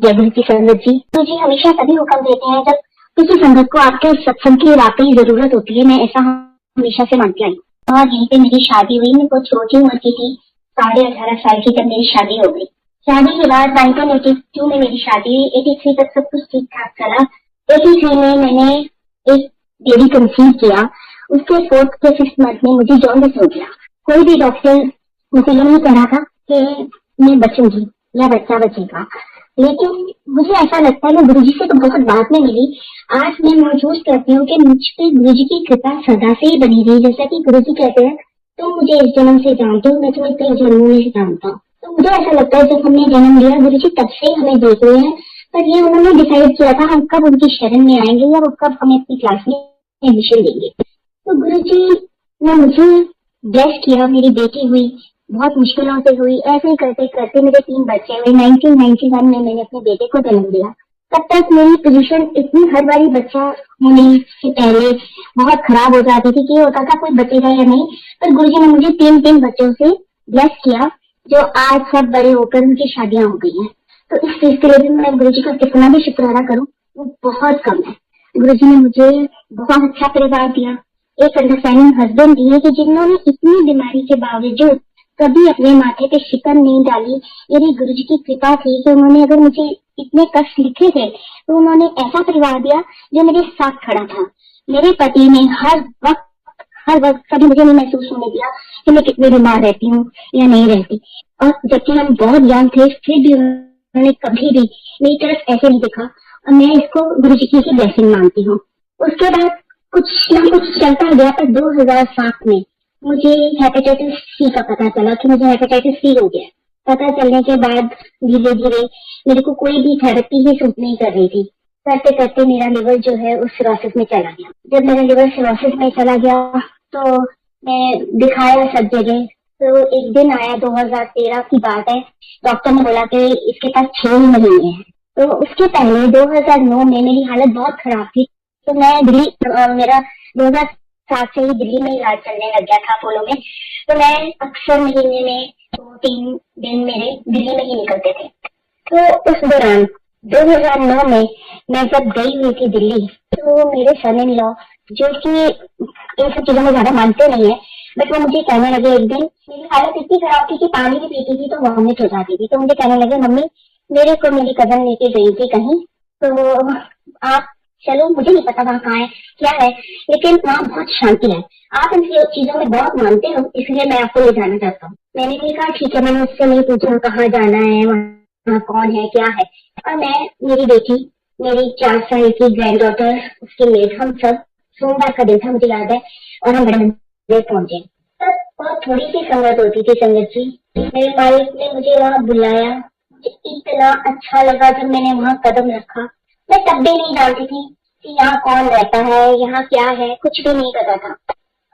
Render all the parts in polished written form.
जय की संगत जी। तो जी हमेशा तभी हुक्म देते हैं जब किसी संगत को आपके सत्संग की वाकई जरूरत होती है। मैं ऐसा हमेशा से मानती आई और यहीं पे मेरी शादी हुई। मैं कुछ छोटी उम्र की थी, 18.5 साल की, जब मेरी शादी हो गई। शादी के बाद 1982 में मेरी शादी हुई। 83 तक सब कुछ ठीक ठाक चला। 83 में मैंने एक बेबी कंसीव किया। उसके 4th के 6th मंथ में मुझे जॉन्डिस हो गया। कोई भी डॉक्टर मुझे ये नहीं कह रहा था कि मैं बचूंगी या बच्चा बचेगा, लेकिन मुझे ऐसा लगता है, मैं गुरुजी से तो बहुत बाद में मिली। आज मैं महसूस करती हूँ कि मुझ पे गुरुजी की कृपा सदा से ही बनी रही। जैसा कि गुरुजी कहते हैं, तुम मुझे इस जन्म से जानते हो, मैं तुम्हें कई जन्मों में जानता हूँ। तो मुझे ऐसा लगता है जब हमने जन्म लिया, गुरुजी तब से हमें देख रहे हैं, पर ये उन्होंने डिसाइड किया था हम कब उनकी शरण में आएंगे या वो कब हमें अपनी क्लास में एडमिशन देंगे। तो गुरुजी ने मुझे ब्लेस किया। मेरी बेटी हुई, बहुत मुश्किलों से हुई। ऐसे ही करते करते मेरे 3 बच्चे हुए। 1991 में मैंने अपने बेटे को जन्म दिया। तब तक मेरी पोजीशन इतनी हर बारी बच्चा होने से पहले बहुत खराब हो जाती थी कि ये होता था कोई बचेगा या नहीं। पर गुरुजी ने मुझे 3 बच्चों से ब्लेस किया, जो आज सब बड़े होकर उनकी शादियां हो गई हैं। तो इस चीज के लिए भी मैं गुरुजी का कितना भी शुक्राना करूं वो बहुत कम है। गुरुजी ने मुझे बहुत अच्छा परिवार दिया, एक अंडरस्टैंडिंग हस्बैंड दिए कि जिन्होंने इतनी बीमारी के बावजूद कभी अपने माथे पे शिकन नहीं डाली। ये भी गुरुजी की कृपा थी कि उन्होंने, अगर मुझे इतने कष्ट लिखे थे तो उन्होंने ऐसा परिवार दिया जो मेरे साथ खड़ा था। मेरे पति ने हर वक्त कभी मुझे नहीं महसूस होने दिया कि मैं कितनी बीमार रहती हूँ या नहीं रहती। और जबकि हम बहुत यंग थे, फिर भी उन्होंने कभी भी मेरी तरफ ऐसे नहीं देखा। और मैं इसको गुरुजी की ही ब्लेसिंग मानती हूँ। उसके बाद कुछ ना कुछ चलता गया, पर 2007 में मुझे हेपेटाइटिस सी का पता चला कि मुझे हेपेटाइटिस सी हो गया। पता चलने के बाद धीरे धीरे मेरे को कोई भी थेरेपी ही सूट नहीं कर रही थी। करते करते मेरा लिवर जो है उस सिरोसिस में चला गया। जब मेरा लिवर सिरोसिस में चला गया तो मैं दिखाया सब जगह। तो एक दिन आया, 2013 की बात है, डॉक्टर ने बोला कि इसके पास 6 महीने हैं। तो उसके पहले 2009 में मेरी हालत बहुत खराब थी। तो मैं दिल्ली, मेरा 2007 से ही दिल्ली में इलाज चलने लग गया था अपोलो में। तो मैं अक्सर महीने में 2-3 दिन मेरे दिल्ली में ही निकलते थे। तो उस दौरान 2009 में मैं जब गई हुई थी दिल्ली, तो मेरे सन इन लॉ, जो कि इन सब चीजों में ज्यादा मानते नहीं है, बट वो मुझे कहने लगे, एक दिन मेरी हालत इतनी खराब थी कि पानी भी पीती थी तो वॉमिट हो जाती थी। तो मुझे कहने लगे, मम्मी मेरे को मेरी कजन लेके गई थी कहीं, तो आप चलो, मुझे नहीं पता वहाँ कहाँ है क्या है, लेकिन वहाँ बहुत शांति है, आप इन चीजों में बहुत मानते हो, इसलिए मैं आपको ले जाना चाहता हूँ। मैंने भी कहा ठीक है। मैंने उससे नहीं पूछा कहाँ जाना है, वहाँ कौन है क्या है। और मैं, मेरी बेटी, मेरी 4 साल की ग्रैंड डॉटर, उसके मेड, हम सब सोमवार का दिन था मुझे याद है, और हम बड़े मंदिर पहुंचे। तब बहुत थोड़ी सी संगत होती थी संगत जी। मेरे मालिक ने मुझे वहाँ बुलाया। मुझे इतना अच्छा लगा जब मैंने वहाँ कदम रखा। मैं तब भी नहीं जानती थी कि यहाँ कौन रहता है, यहाँ क्या है, कुछ भी नहीं पता था।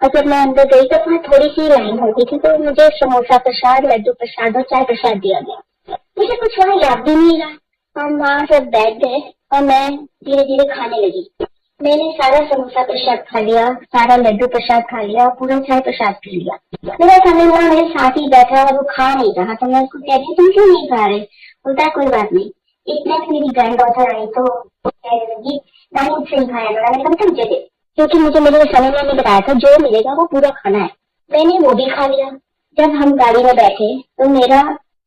और जब मैं अंदर गई तो वहाँ थोड़ी सी लाइन होती थी, तो मुझे समोसा प्रसाद, लड्डू प्रसाद और चाय प्रसाद दिया गया। मुझे कुछ वहाँ याद भी नहीं रहा। हम वहाँ सब बैठ गए और मैं धीरे धीरे खाने लगी। मैंने सारा समोसा प्रसाद खा लिया, सारा लड्डू प्रसाद खा लिया, पूरा चाय प्रसाद पी लिया। मेरा समय हुआ, मेरे साथ ही बैठा और वो खा नहीं रहा। तो मैं उसको कह रही, तुम क्यों नहीं खा रहे? बोलता है कोई बात नहीं। इतने में मेरी ग्रैंड डॉटर आई तो कहने लगी, नहीं मुझसे नहीं खाया जाना। मैंने कहा मुझे दे, क्योंकि मुझे मेरे समय ने बताया था जो मिलेगा वो पूरा खाना है। मैंने वो भी खा लिया। जब हम गाड़ी में बैठे तो मेरा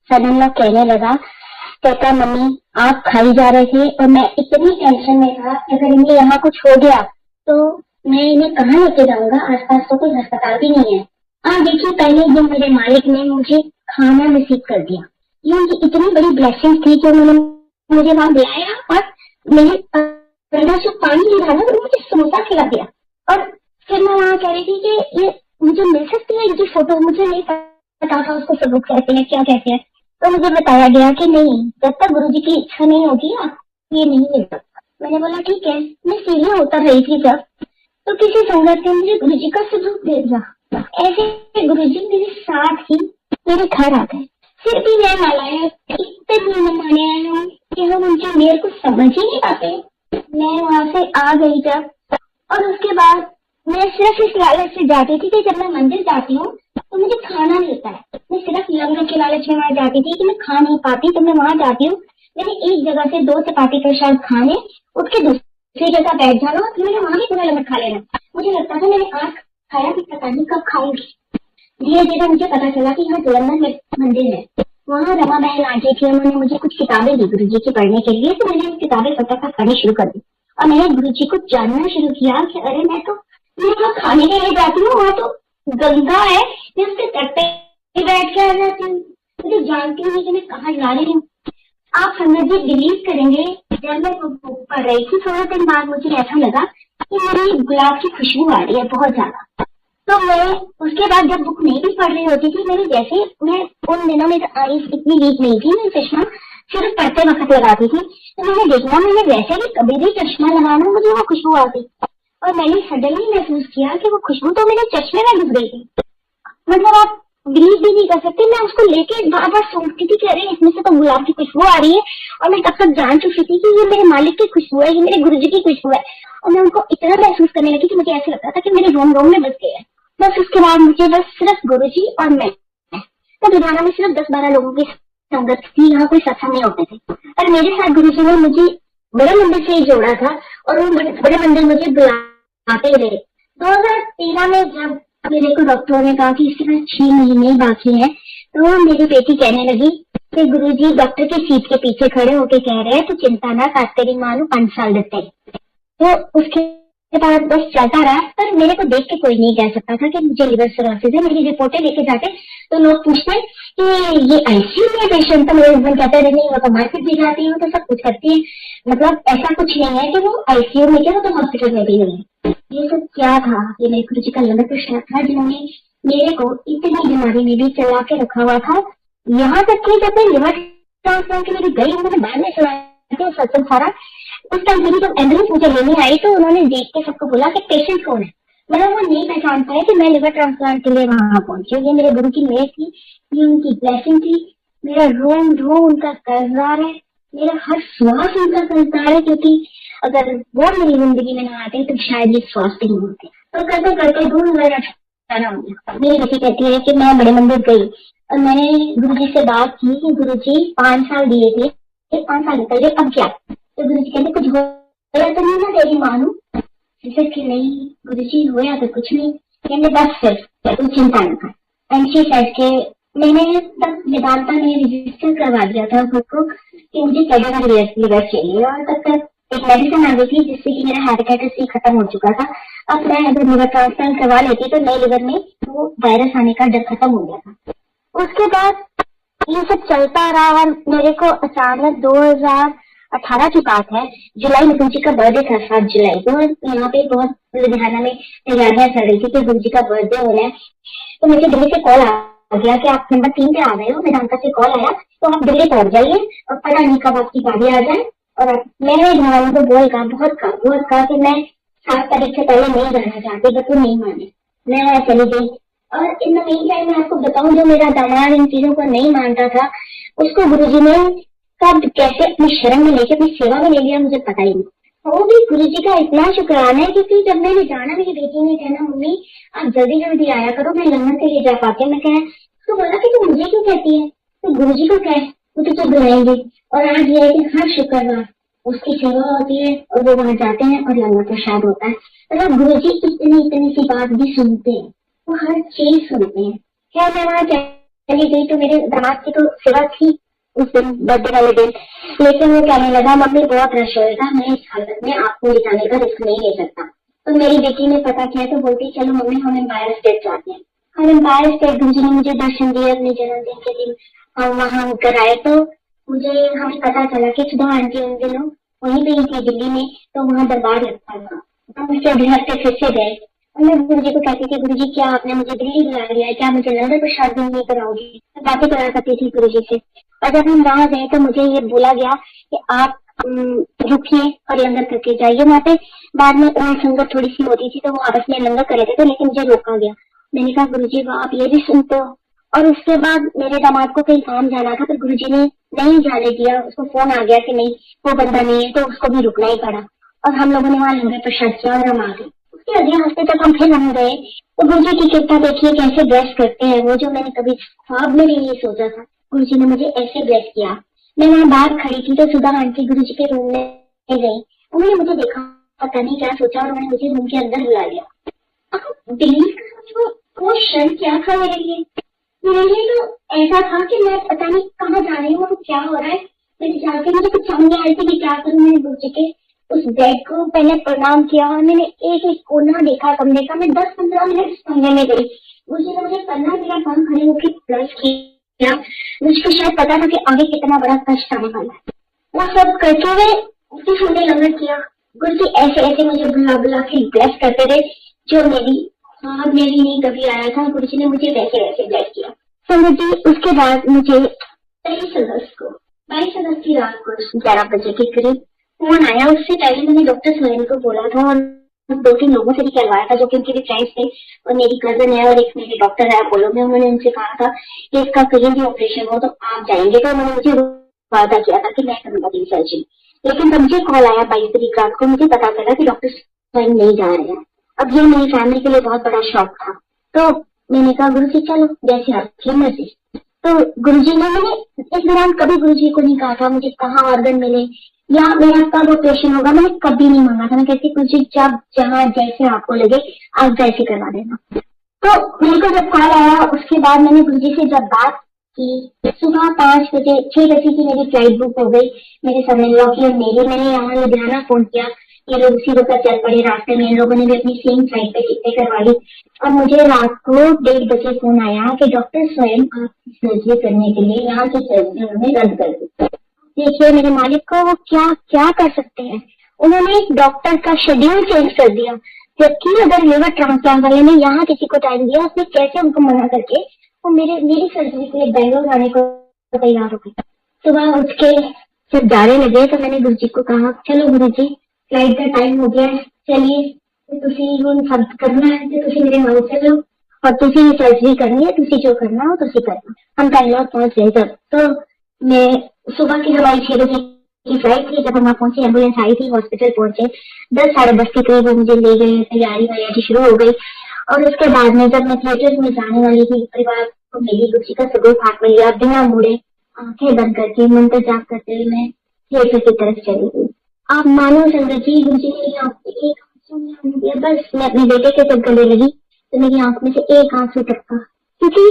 सन-इन-लॉ कहने लगा, कहता मम्मी आप खाई जा रहे थे और मैं इतनी टेंशन में था, अगर इन्हें यहाँ कुछ हो गया तो मैं इन्हें कहाँ लेके जाऊंगा, आसपास तो कोई अस्पताल भी नहीं है। देखिए, पहले दिन मेरे मालिक ने मुझे खाना नसीब कर दिया। ये उनकी इतनी बड़ी ब्लेसिंग थी कि उन्होंने मुझे वहां बुलाया और मेरे अंदर से पानी नहीं डाला और मुझे समोसा खिला दिया। और फिर मैं वहां कह रही थी कि ये मुझे मिल सकती है इनकी फोटो। मुझे नहीं पता था उसको सबूत कहते हैं क्या कहते हैं। तो मुझे बताया गया कि नहीं, जब तक गुरुजी की इच्छा नहीं होगी ना, ये नहीं मिल सकता। मैंने बोला ठीक है। मैं सीढ़ियां उतर रही थी जब, तो किसी संगत ने मुझे गुरुजी का सबूत दे दिया। ऐसे गुरुजी मेरे साथ ही मेरे घर आ गए। फिर भी मैं नालायक इतने माने आए हूँ कि हम उनके मेयर को समझ ही नहीं पाते। मैं वहां से आ गई जब, और उसके बाद मैं सिर्फ इस लालच से जाती थी कि जब मैं मंदिर जाती हूँ तो मुझे खाना मिलता है। मैं सिर्फ लंगर के लालच में वहां जाती थी कि मैं खा नहीं पाती, तो मैं वहां जाती हूँ, मैंने एक जगह से 2 चपाती प्रसाद खाने, उठ के दूसरी जगह बैठ जाना और मैंने वहां भी पूरा लंगर खा लेना। मुझे लगता था मैंने आज खाया कि पता नहीं कब खाऊंगी। धीरे धीरे मुझे पता चला कि यहाँ जलंधर में मंदिर है, वहाँ रमा बहन आंटी थी, उन्होंने मुझे कुछ किताबें दी गुरु जी की पढ़ने के लिए। तो मैंने किताबें फटाफट पढ़नी शुरू कर दी और मैंने गुरु जी को जानना शुरू किया कि अरे मैं वहाँ खाने के लिए जाती हूँ, वहाँ तो गंगा है, मैं उसके तट पे बैठ के आ जाती हूँ, मुझे जानती हूँ कि मैं कहाँ जा रही हूँ। आप संगत जी बिलीव करेंगे, जब मैं वो बुक पढ़ रही थी थोड़ा दिन बाद मुझे ऐसा लगा कि मेरी गुलाब की खुशबू आ रही है बहुत ज्यादा। तो मैं उसके बाद जब बुक नहीं भी पढ़ रही होती थी, मेरी जैसे मैं उन दिनों में आईज इतनी वीक नहीं थी, मैं चश्मा सिर्फ पढ़ते वक्त लगाती थी। तो मैंने देखना, मैंने वैसे भी कभी भी चश्मा लगाना मुझे वो खुशबू आती और मैंने सडनली महसूस किया कि वो खुशबू तो मेरे चश्मे में घुस गई थी। मतलब आप बिलीव भी नहीं कर सकते, मैं उसको लेके बार बार सोचती थी कि अरे इसमें से तो गुलाब की खुशबू आ रही है और मैं तब तक जान चुकी थी कि ये मेरे मालिक की खुशबू है, ये मेरे गुरुजी की खुशबू है। और मैं उनको इतना महसूस करने लगी कि मुझे ऐसा लगता था कि मेरे रोम रोम में बस गए हैं। बस उसके बाद मुझे बस सिर्फ गुरुजी और मैं, तो दुनिया में सिर्फ 10-12 लोगों की संगत थी, यहाँ कोई सत्संग नहीं होते थे। और मेरे साथ गुरुजी ने मुझे बड़े मंदिर से ही जोड़ा था और वो बड़े मंदिर मुझे बुलाते रहे। 2013 में जब मेरे को डॉक्टरों ने कहा कि इसके पास 6 महीने बाकी है, तो मेरी बेटी कहने लगी कि गुरुजी डॉक्टर की सीट के पीछे खड़े होके कह रहे हैं तो चिंता ना कर, तेरी माँ को 5 साल देते। तो उसके बाद बस चलता रहा, पर मेरे को देख के कोई नहीं कह सकता था कि मुझे लिवर सिरोसिस है। मेरी रिपोर्टें लेके जाते तो लोग पूछते कि ये आईसीयू में पेशेंट, तो मेरे हस्बैंड कहते रहे नहीं वो तो मार्केट भी जाती है, तो सब कुछ करती है, मतलब ऐसा कुछ नहीं है कि वो आईसीयू में क्या तो हॉस्पिटल में भी नहीं है। ये सब क्या था? ये मेरे गुरु जी का लंगर प्रसाद था जिन्होंने मेरे को इतनी बीमारी में भी चला के रखा हुआ था। यहाँ तक कि जब मैं लिवर ट्रांसप्लांट के लिए गई, उन्होंने बाद में सुना सत्संग सारा, उस टाइम मेरी जब एम्बुलेंस मुझे लेने आई तो उन्होंने देख के सबको बोला कि पेशेंट कौन है। मतलब वो नहीं पहचान पाए कि मैं लिवर ट्रांसप्लांट के लिए वहां पहुंची। ये मेरे गुरु की मेहर थी, ये उनकी ब्लेसिंग थी। मेरा रोम रोम उनका कर्जदार है, मेरा हर श्वास उनका कर्जदार है, क्योंकि अगर वो मेरी जिंदगी में ना आते तो शायद ये श्वास नहीं होते। तो करते करते 2018 हो गया। मेरी बेटी कहती है कि मैं बड़े मंदिर गई और मैंने गुरुजी से बात की कि गुरुजी 5 साल दिए थे, 5 साल निकल गए, अब क्या? तो गुरुजी कहते कुछ होया तो नहीं ना तेरी माँ नू? कि नहीं गुरुजी होया तो कुछ नहीं। कहते बस फिर तू चिंता न कर। एंड शी सेड के मैंने तब वेदांता में रजिस्टर करवा दिया था खुद को कि मुझे कैडेवर लिवर चाहिए, और तब तक एक मेडिसिन आ गई थी जिससे कि मेरा हेपेटाइटिस सी खत्म हो चुका था। अब मैं अगर लिवर ट्रांसप्लांट करवा लेती तो नए लिवर में वो वायरस आने का डर खत्म हो गया था। उसके बाद ये सब चलता रहा। मेरे को अचानक 2018 की बात है, जुलाई में गुरु जी का बर्थडे था, 7 जुलाई को। यहाँ पे बहुत लुधियाना में तैयारियां चल रही थी कि गुरु जी का बर्थडे हो रहा है। तो मुझे दिल्ली से कॉल आ गया कि आप नंबर 3 पे आ गए हो। वेदांता से कॉल आया तो आप दिल्ली पहुंच जाइए और पता नहीं कब आपकी गाड़ी आ जाए। और मैंने घर वालों को बहुत कहा कि मैं 7 तारीख से पहले नहीं जाना चाहती, बट वो नहीं माने, मैं वहां चली गई। और इन द मीन टाइम मैं आपको बताऊं, जो मेरा दामाद इन चीजों को नहीं मानता था, उसको गुरुजी ने कब कैसे अपनी शरण में लेके अपनी सेवा में ले लिया मुझे पता ही नहीं। वो भी गुरुजी का इतना शुक्राना है, क्योंकि जब मैंने जाना, मेरी बेटी ने कहना मम्मी आप जल्दी जल्दी आया करो, मैं लंगर के लिए जा पाती हूँ। मैं कहा तो बोला कि तू मुझे क्यों कहती है, तो गुरुजी को कह, वो तुझे बुलाएंगे। और आज ये है कि हर शुक्रवार उसकी सेवा होती है और वो वहां जाते हैं और लंगर प्रसाद होता है। मतलब गुरुजी इतनी सी बात भी सुनते हैं, वो हर चीज सुनते हैं। क्या मैं वहां चली गई तो मेरे दामाद की तो सेवा थी उस दिन, बर्थडे वाले दिन, लेकिन वो कहने लगा मम्मी बहुत रश होएगा, मैं इस हालत में आपको ले जाने का रिस्क नहीं ले सकता। तो मेरी बेटी ने पता किया तो बोलती चलो मम्मी हम एम्पायर स्टेट जाते हैं। हम एम्पायर स्टेट गुरुजी ने मुझे दर्शन दिए अपने जन्मदिन के दिन। हम वहां होकर आए तो हमें पता चला कि सुधा आंटी उन दिनों वहीं पे थी दिल्ली में, तो वहां दरबार लगता था। हम उसके अगले हफ्ते फिर से गए और मैं गुरुजी को कहती थी गुरुजी क्या आपने मुझे दिल्ली बुला लिया है, क्या मुझे लंगर प्रसाद भी नहीं कराओगी? बातें करा करती थी गुरुजी से। और जब हम वहां गए तो मुझे ये बोला गया कि आप रुकिए और लंगर करके जाइए वहां पे। बाद में संगत थोड़ी सी होती थी तो वो आपस में लंगर कर रहे थे, लेकिन मुझे रोका गया। मैंने कहा गुरुजी आप ये भी सुनते हो? और उसके बाद मेरे दामाद को कहीं काम जाना था, पर गुरुजी ने नहीं जाने दिया। उसको फोन आ गया कि नहीं वो बंदा नहीं है, तो उसको भी रुकना ही पड़ा। और हम लोगों ने वहां लंगर प्रसाद किया और हम आ गए। उसके अगले हफ्ते तक हम फिर वहां गए तो गुरुजी की कृपा देखिए कैसे ब्लेस करते हैं वो, जो मैंने कभी ख्वाब में भी नहीं सोचा था। गुरुजी ने मुझे ऐसे ब्लेस किया। मैं वहाँ बाहर खड़ी थी तो सुधा आंटी गुरुजी के रूम में गई। उन्होंने मुझे देखा, पता नहीं क्या सोचा और उन्होंने मुझे रूम के अंदर बुला लिया। अब बिलीव करो वो क्षण क्या था मेरे लिए। मेरे लिए तो ऐसा था कि मैं पता नहीं कहाँ जा रही हूँ और क्या हो रहा है। मेरे जाके मुझे कुछ समझ नहीं आ रही थी कि क्या करूँ। मैंने गुरुजी के उस बेड को पहले प्रणाम किया और मैंने एक एक कोना देखा कमरे का। मैं 10-15 मिनट उस कमरे में गई। गुरुजी ने मुझे 15 मिनट वहां खड़े होकर ब्रश किया। मुझको शायद पता था कि आगे कितना बड़ा कष्ट आने वाला है। वो सब करके हुए कुछ हमने लम्बा किया। गुरुजी ऐसे ऐसे मुझे बुला बुला के ब्लेस करते थे, जो मेरी ख्वाब में भी नहीं कभी आया था। गुरुजी ने मुझे वैसे वैसे ब्लेस किया। संगत जी, उसके बाद मुझे 22 अगस्त की रात को 11 बजे के करीब फोन आया। उससे पहले मैंने डॉक्टर सोहेल को बोला था और 2-3 लोगों से भी करवाया था जो कि उनके भी फ्रेंड्स थे और मेरी कजन है और एक मेरी डॉक्टर है अपोलो में। उन्होंने उनसे कहा था कि इसका कहीं भी ऑपरेशन हो तो आप जाएंगे। तो उन्होंने मुझे वादा किया था कि मैं करूंगा तेरी सर्जरी। लेकिन जब मुझे कॉल आया 22 तारीख रात को, मुझे पता चला कि डॉक्टर सोहेल नहीं जा रहे हैं। अब ये मेरी फैमिली के लिए बहुत बड़ा शॉक था। तो मैंने कहा गुरुजी चलो जैसे आपकी मर्जी। तो गुरुजी ने, मैंने इस दौरान कभी गुरुजी को नहीं कहा था मुझे कहाँ ऑर्गन मिले या मेरा कब ऑपरेशन होगा। मैंने कभी नहीं मांगा था। मैं कहती गुरुजी जब जहाँ जैसे आपको लगे आप वैसे करवा देना। तो मेरे को जब कॉल आया उसके बाद मैंने गुरुजी से जब बात की, सुबह 5 बजे 6 बजे की मेरी फ्लाइट बुक हो गई मेरे समझ की और मेरी। मैंने यहाँ लुधियाना फोन किया, ये लोग उसी वक्त चल पड़े रास्ते में। इन लोगों ने भी अपनी सेम फ्लाइट पे टिकटें करवा ली और मुझे रात को 1:30 बजे फोन आया कि डॉक्टर स्वयं आपकी सर्जरी करने के लिए यहाँ की सर्जरी उन्होंने रद्द कर दी। देखिए मेरे मालिक को वो क्या क्या कर सकते हैं। उन्होंने एक डॉक्टर का शेड्यूल चेंज कर दिया, जबकि अगर लिवर ट्रांसप्लांट वाले ने यहाँ किसी को टाइम दिया, उसने कैसे उनको मना करके वो मेरी सर्जरी के लिए बेंगलोर आने को तैयार हो गई। सुबह उठ के जब जाने लगे तो मैंने गुरुजी को कहा चलो गुरुजी फ्लाइट का टाइम हो गया है, चलिए तुसी ਹੁਣ सब करना है तो तुसी मेरे नाल चलो और तुसी सर्जरी करनी है, तुसी जो करना हो तुसी करना। हम बेंगलोर पहुंच गए जब, तो मैं सुबह की हमारी 6 बजे की फ्लाइट थी। जब हम वहाँ पहुंचे एम्बुलेंस आई थी, हॉस्पिटल पहुंचे 10-10:30 के करीब मुझे ले गए। तैयारी वैयारी शुरू हो गई और उसके बाद में जब मैं थिएटर में जाने वाली थी परिवार को मेरी गुरुजी का सगुल फाट मिल गया। बिना मुड़े आंखें बंद करके मंत्र जाप करते हुए मैं थिएटर की तरफ चली गई। आप मानो संगत जी, गुरुजी ने मेरी आंख से एक आंसू दिया। बस मैं अपने बेटे के जब गले लगी तो मेरी आंख में से एक आंसू टपका, क्योंकि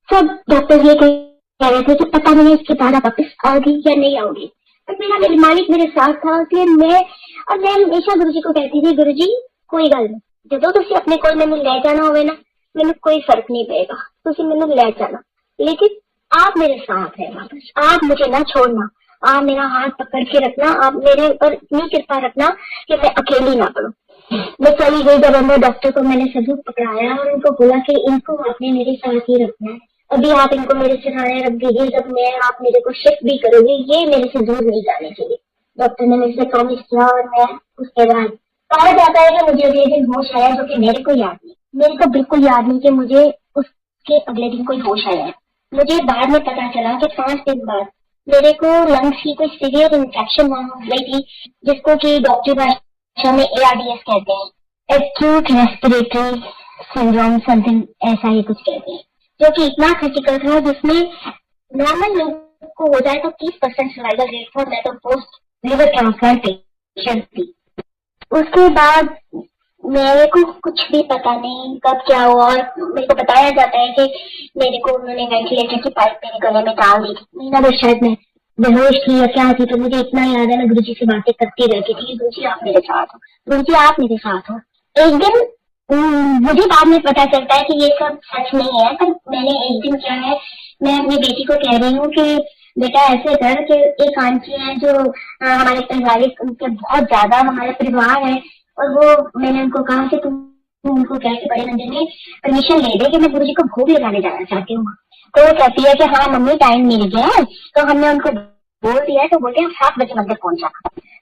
सब डॉक्टर ये कह रहे थे कि पता नहीं इसके बाद आप वापस आओगी या नहीं आओगी। पर मेरा मालिक मेरे साथ था, इसलिए मैं हमेशा गुरुजी को कहती थी गुरुजी कोई गल नहीं, जो तुम अपने कोल मैनू ले जाना होवे ना, मैनू कोई फर्क नहीं पड़ेगा, तुम मैनू ले जाना, लेकिन आप मेरे साथ है वापस, आप मुझे ना छोड़ना, आप मेरा हाथ पकड़ के रखना, आप मेरे ऊपर इतनी कृपा रखना कि मैं अकेली ना पड़ूं। मैं चली गई। जब मैं डॉक्टर को मैंने सबूत पकड़ाया और उनको बोला कि इनको आपने मेरे साथ ही रखना है, अभी आप इनको मेरे सिरहाने रख दीजिए, जब मैं आप मेरे को शिफ्ट भी करोगे ये मेरे से दूर नहीं जाने चाहिए। डॉक्टर ने मेरे से प्रॉमिस किया और मैं उसके बाद कहा जाता है कि मुझे अभी एक दिन होश आया, जो कि मेरे को याद नहीं, मेरे को बिल्कुल याद नहीं कि मुझे उसके अगले दिन कोई होश आया है। मुझे बाद में पता चला कि 5 दिन बाद मेरे को लंग्स की कोई सीवियर इन्फेक्शन हो गई थी, जिसको कि डॉक्टर भाषा में ARDS कहते हैं, एक्यूट रेस्पिरेटरी सिंड्रोम समथिंग ऐसा ही कुछ कहते हैं, जो कि इतना क्रिटिकल था जिसमें नॉर्मल लोग को हो जाए तो 30% सर्वाइवल रेट था। मैं तो पोस्ट लिवर ट्रांसप्लांट पेशेंट थी। उसके बाद मेरे को कुछ भी पता नहीं कब क्या हुआ और मेरे को बताया जाता है कि मेरे को उन्होंने वेंटिलेटर की पाइप मेरे गले में डाल दी थी। महीना भर शायद मैं बेहोश थी या क्या थी। तो मुझे इतना याद है मैं गुरुजी से बातें करती रहती थी, गुरुजी आप मेरे साथ हो, गुरुजी आप मेरे साथ हो। एक दिन मुझे बाद में पता चलता है कि ये सब सच नहीं है, पर मैंने एक दिन क्या है, मैं अपनी बेटी को कह रही हूँ कि बेटा ऐसे कर कि एक आंटी है जो हमारे पारिवारिक उनके बहुत ज्यादा हमारे परिवार है, और वो मैंने उनको कहा कि तुम उनको कह के बड़े मंदिर में परमिशन ले दे कि मैं गुरुजी को भोग लगाने जाना चाहती हूँ। तो वो कहती है कि हाँ मम्मी टाइम मिल गया है। तो हमने उनको बोल दिया है, तो बोलते हैं 7 बजे मंदिर पहुंचा।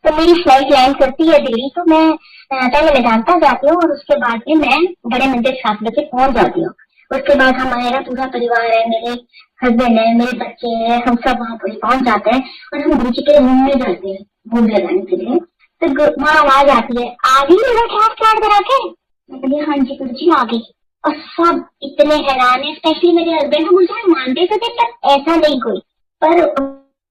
तो मेरी फ्लाइट लैंड करती है दिल्ली, तो मैं पहले मेदांता जाती हूँ और उसके बाद में मैं बड़े मंदिर 7 बजे पहुंच जाती हूँ। उसके बाद हमारा पूरा परिवार है, मेरे हस्बैंड है, मेरे बच्चे हैं, हम सब वहाँ पर पहुंच जाते हैं और हम गुरुजी के रूम में जाते हैं भोग लगाने के लिए। तो वहाँ आवाज आती है आ गई मेरा ट्रांसप्लांट करा के। मैं कहती हाँ जी गुरुजी आ गई। और सब इतने हैरान है, स्पेशली मेरे हस्बैंड, हम मुझे मानते तो थे पर ऐसा नहीं कोई। पर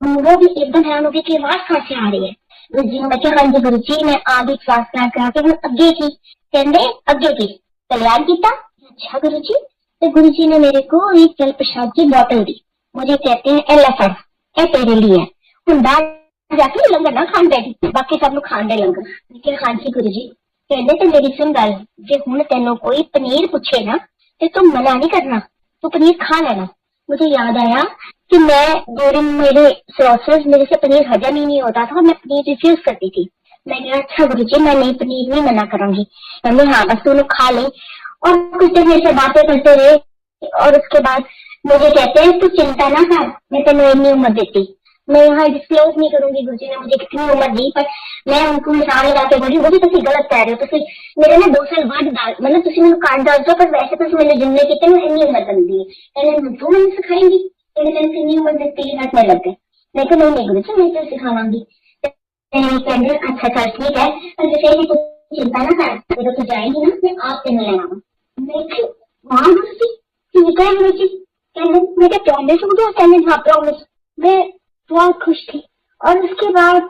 वो भी एकदम हैरान हो गई कि आवाज कहाँ से आ रही है। गुरु जी मैं क्या, हाँ जी गुरु जी मैं आ गई क्लास प्लान करा के अगे की कहते अगे की तैयार किया। अच्छा गुरु जी। तो गुरु जी ने मेरे को एक जल प्रसाद की बोतल दी, मुझे कहते हैं ए ले ए तेरे लिए हम बाहर जाके लंगर ना खान बैठी, बाकी सब लोग खान दे लंगर। मैं क्या हाँ जी गुरु जी। कहते तो मेरी सुन गल, जे हुण तेनों कोई पनीर पूछे ना ते तू मना नहीं करना, तू पनीर खा लेना। मुझे याद आया कि मैं ड्यूरिंग मेरे सोर्सेज मेरे से पनीर हजम ही नहीं होता था, मैं पनीर रिफ्यूज करती थी। मैंने कहा अच्छा गुरु जी मैं नहीं पनीर नहीं मना करूंगी। कहते हाँ बस तू लोग खा ले। और कुछ देर मेरे से बातें करते रहे और उसके बाद मुझे कहते हैं तू चिंता ना कर, मैं तेन इतनी उम्र देती। मैं यहाँ डिस्क्लोज नहीं करूंगी गुरु जी ने मुझे कितनी उम्र दी, पर मैं उनको मिसाल लगा के बोली मुझे तुम गलत कह रहे हो, तुम मेरे ना 2 साल बाद डाल मतलब तुम मैंने काट डाल दो, पर वैसे तो मैंने जिम्मे की मैं इतनी उम्र बन दी है तू मैंने सिखाएंगी इतनी उम्र तक तेरी हाथ में लग गए। मैं कहा नहीं गुरु जी मैं तो सिखावांगी। अच्छा चल ठीक है, पर जैसे ही तू चिंता ना कर, जब तू जाएंगी ना मैं आप तेन ले आऊँ। मैं वहां गुरु जी ठीक है गुरु जी। मैं क्या प्रॉमिस हो गया, कहने हाँ प्रॉमिस। मैं बहुत खुश थी। और उसके बाद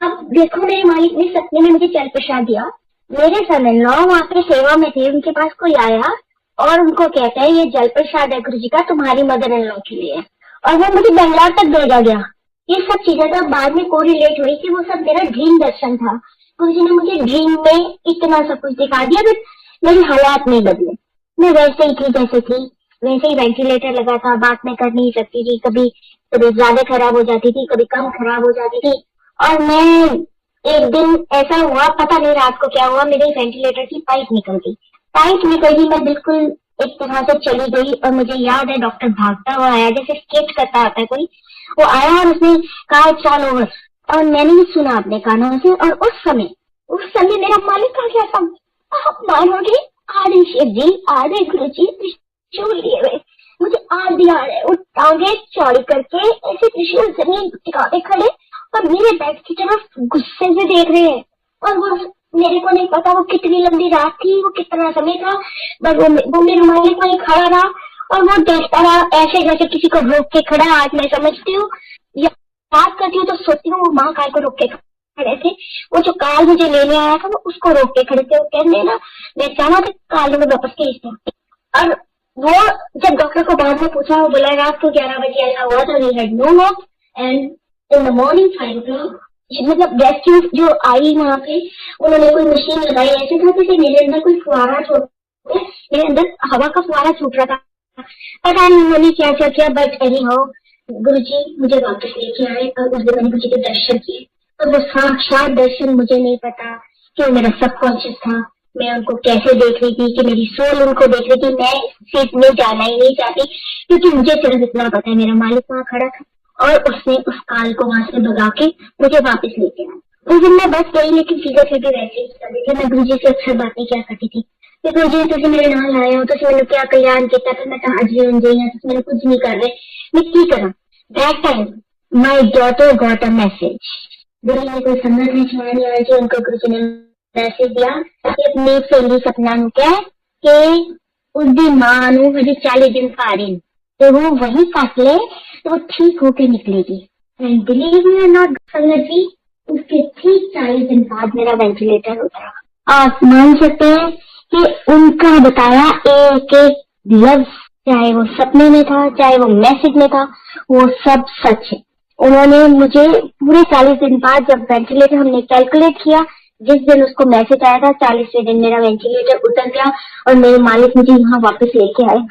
अब देखो मेरे मालिक ने सपने में मुझे जल प्रसाद दिया। मेरे सन इन लॉ वहां पे सेवा में थे, उनके पास कोई आया और उनको कहता है ये जल प्रसाद है गुरु जी का तुम्हारी मदर इन लॉ के लिए, और वो मुझे बंगला तक भेजा गया। ये सब चीजें तो बाद में कोरिलेट हुई कि वो सब मेरा ड्रीम दर्शन था। गुरु जी ने मुझे ड्रीम में इतना सब कुछ दिखा दिया, बट मेरे हालात नहीं बदले, मैं वैसे ही थी जैसे थी, वैसे ही वेंटिलेटर लगा था, बात मैं कर नहीं सकती थी, कभी कभी ज्यादा खराब हो जाती थी, कभी कम खराब हो जाती थी। और मैं एक दिन ऐसा हुआ पता नहीं रात को क्या हुआ, मेरे वेंटिलेटर की पाइप निकल गई। पाइप निकल गई, मैं बिल्कुल एक तरह से चली गई। और मुझे याद है डॉक्टर भागता हुआ आया, जैसे स्केच करता आता है कोई, वो आया और उसने कहा चल ओवर, और मैंने भी सुना अपने कानों से। और उस समय मेरा मालिक आ गया था। आप मानोगे आधे शिव जी आधे गुरु जी त्रिशूल लिए हुए मुझे आधी आ रहे, वो टांगे चौड़ी करके ऐसे त्रिशूल जमीन टिकाते खड़े और मेरे बेड की तरफ गुस्से से देख रहे हैं। और वो मेरे को नहीं पता वो कितनी लंबी रात थी, वो कितना समय था, पर वो मेरे मालिक वहीं खड़ा रहा और वो देखता रहा ऐसे जैसे किसी को रोक के खड़ा। आज मैं समझती हूँ या बात करती हूँ तो सोचती हूँ वो माँ काय को रोक के खड़े थे, वो जो काल मुझे लेने आया था वो उसको रोक के खड़े थे। वो कहने ना मैं चाहना था काल में वापस भेज दो। और वो जब डॉक्टर को बाद में पूछा, वो बोला रात को 11 बजे ऐसा हुआ था, we had no hope and in the morning 5 o'clock मतलब रेस्क्यू जो आई वहां पे उन्होंने कोई मशीन लगाई, ऐसे था जैसे मेरे अंदर कोई फुहारा छोड़, मेरे अंदर हवा का फुहारा छूट रहा था। पता नहीं उन्होंने क्या क्या किया, बट एनी हाउ गुरु जी मुझे वापस लेके आए और उस दिन मैंने गुरु जी के दर्शन किए। तो वो साक्षात दर्शन मुझे नहीं पता कि मेरा सबकॉन्शियस था, मैं उनको कैसे देख रही थी कि मेरी सोल उनको देख रही थी। मैं सीट में जाना ही नहीं चाहती क्योंकि मुझे सिर्फ इतना पता है मेरा मालिक वहां खड़ा था और उसने उस काल को वहां से भगा के मुझे वापस लेके आया। उस दिन मैं बस गई, लेकिन सीधे सीधे वैसे ही चली थी। मैं गुरु जी से अक्सर बातें क्या करती थी कि गुरु जी तुझे मेरे नाल आए हो, तुझे मैंने क्या कल्याण किया, तो मैं आज जीवन जी हाँ, मैंने कुछ नहीं कर रहे, मैं की करा। That time my daughter got a message. गुरु जी ने कोई संगत है छुआनी आई थी, उनको गुरु जी ने मैसेज दिया कि अपनी सहेली सपना नु कह कि उसकी मां नु हजे 40 दिन पारे तो वो वही काट ले तो वो ठीक होके निकलेगी। एंड बिलीव मी और नॉट संगत जी, उसके ठीक 40 दिन बाद मेरा वेंटिलेटर उतरा। आप मान सकते हैं कि उनका बताया एक एक लफ्ज, चाहे वो सपने में था चाहे वो मैसेज में था, वो सब सच है। उन्होंने मुझे पूरे 40 दिन बाद जब वेंटिलेटर हमने कैलकुलेट किया, जिस दिन उसको मैसेज आया था 40वें दिन मेरा वेंटिलेटर उतर गया और मेरे मालिक मुझे यहाँ वापस लेके आए।